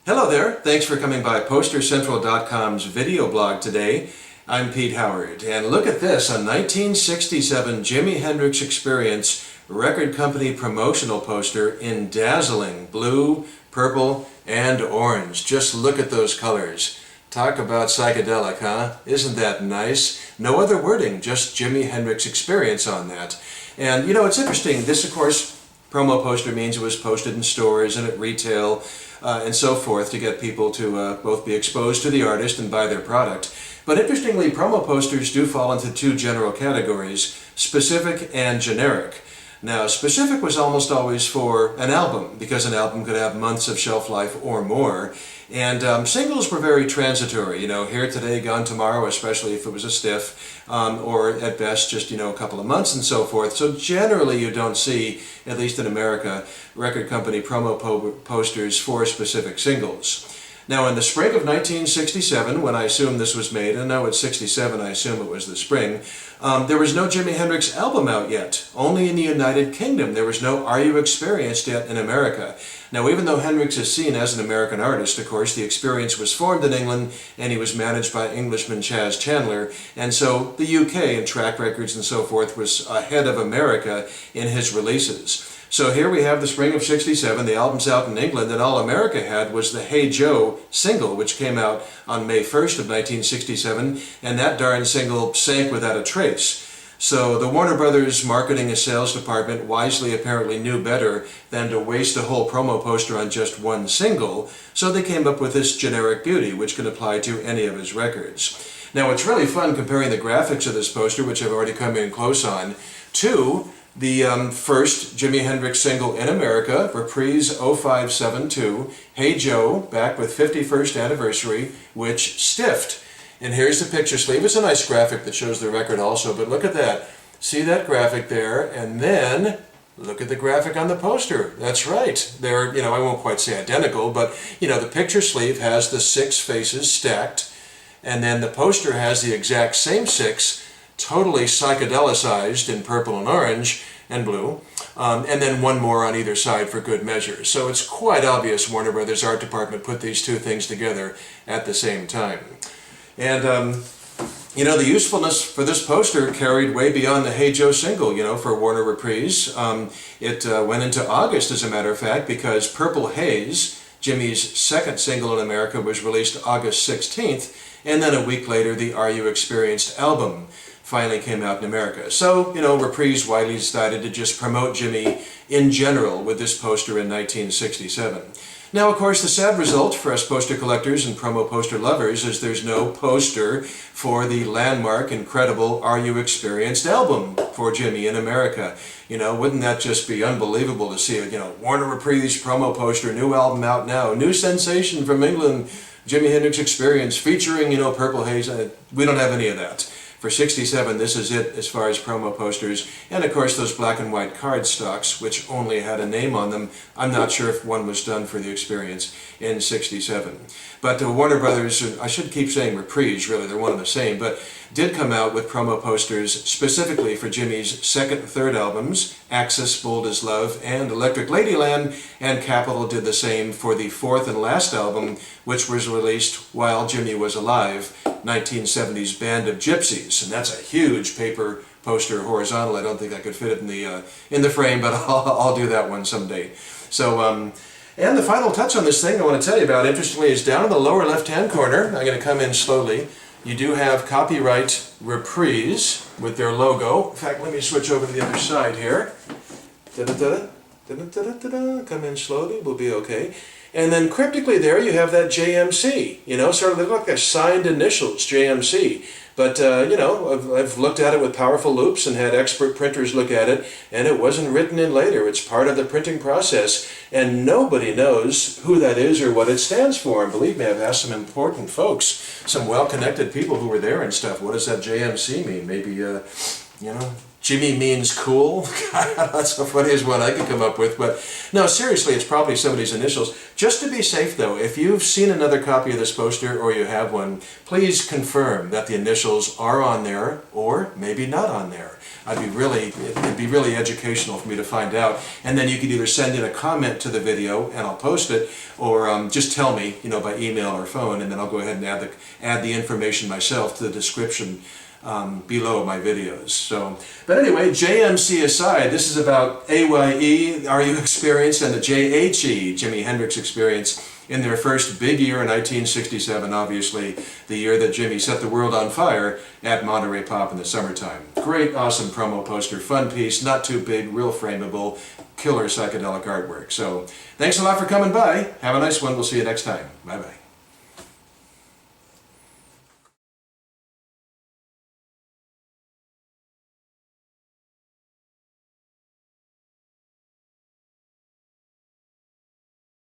Hello there, thanks for coming by PosterCentral.com's video blog today. I'm Pete Howard, and look at this, a 1967 Jimi Hendrix Experience record company promotional poster in dazzling blue, purple, and orange. Just look at those colors. Talk about psychedelic, huh? Isn't that nice? No other wording, just Jimi Hendrix Experience on that. And you know, it's interesting, this of course, promo poster means it was posted in stores and at retail and so forth to get people to both be exposed to the artist and buy their product. But interestingly, promo posters do fall into two general categories, specific and generic. Now, specific was almost always for an album, because an album could have months of shelf life or more. And singles were very transitory, you know, here today, gone tomorrow, especially if it was a stiff, or at best just, you know, a couple of months and so forth. So generally you don't see, at least in America, record company promo posters for specific singles. Now, in the spring of 1967, when I assume this was made, and now it's 67, I assume it was the spring, there was no Jimi Hendrix album out yet. Only in the United Kingdom. There was no Are You Experienced yet in America. Now, even though Hendrix is seen as an American artist, of course, the Experience was formed in England, and he was managed by Englishman Chas Chandler, and so the UK and track records and so forth was ahead of America in his releases. So here we have the spring of 67, the album's out in England, and all America had was the Hey Joe single, which came out on May 1st of 1967, and that darn single sank without a trace. So the Warner Brothers marketing and sales department wisely apparently knew better than to waste a whole promo poster on just one single, so they came up with this generic beauty, which can apply to any of his records. Now it's really fun comparing the graphics of this poster, which I've already come in close on, to the first Jimi Hendrix single in America, Reprise 0572, Hey Joe, back with 51st anniversary, which stiffed. And here's the picture sleeve. It's a nice graphic that shows the record also, but look at that. See that graphic there, and then look at the graphic on the poster. That's right. They're, you know, I won't quite say identical, but, you know, the picture sleeve has the 6 faces stacked, and then the poster has the exact same 6, totally psychedelicized in purple and orange and blue, and then one more on either side for good measure. So it's quite obvious Warner Brothers art department put these two things together at the same time. And you know, the usefulness for this poster carried way beyond the Hey Joe single, you know, for Warner Reprise. It went into August, as a matter of fact, because Purple Haze, Jimi's second single in America, was released August 16th, and then a week later the Are You Experienced album finally came out in America. So, you know, Reprise widely decided to just promote Jimi in general with this poster in 1967. Now, of course, the sad result for us poster collectors and promo poster lovers is there's no poster for the landmark, incredible Are You Experienced album for Jimi in America. You know, wouldn't that just be unbelievable to see it? You know, Warner Reprise promo poster, new album out now, new sensation from England, Jimi Hendrix Experience, featuring, you know, Purple Haze. We don't have any of that. For 67, this is it as far as promo posters, and of course those black and white card stocks, which only had a name on them. I'm not sure if one was done for the Experience in 67. But Warner Brothers, I should keep saying Reprise, really, they're one and the same, but did come out with promo posters specifically for Jimi's second and third albums, Axis, Bold as Love, and Electric Ladyland, and Capitol did the same for the fourth and last album, which was released while Jimi was alive, 1970's Band of Gypsies. And that's a huge paper poster, horizontal. I don't think I could fit it in the frame, but I'll do that one someday. So, and the final touch on this thing I want to tell you about, interestingly, is down in the lower left-hand corner. I'm going to come in slowly. You do have copyright Reprise with their logo. In fact, let me switch over to the other side here. Da-da-da-da, da-da-da-da-da. Come in slowly, we'll be okay. And then cryptically there you have that JMC, you know, sort of look like a signed initials, JMC. But, you know, I've looked at it with powerful loupes and had expert printers look at it, and it wasn't written in later. It's part of the printing process, and nobody knows who that is or what it stands for. And believe me, I've asked some important folks, some well-connected people who were there and stuff. What does that JMC mean? Maybe, you know, Jimmy means cool. That's the funniest one I could come up with. But no, seriously, it's probably somebody's initials. Just to be safe though, if you've seen another copy of this poster or you have one, please confirm that the initials are on there or maybe not on there. It'd be really educational for me to find out. And then you could either send in a comment to the video and I'll post it, or just tell me, by email or phone, and then I'll go ahead and add the information myself to the description below my videos. So, but anyway, JMC aside, this is about AYE, Are You Experienced, and the JHE, Jimi Hendrix Experience, in their first big year in 1967, obviously the year that Jimmy set the world on fire at Monterey Pop in the summertime. Great, awesome promo poster, fun piece, not too big, real frameable, killer psychedelic artwork. So, thanks a lot for coming by. Have a nice one. We'll see you next time. Bye-bye.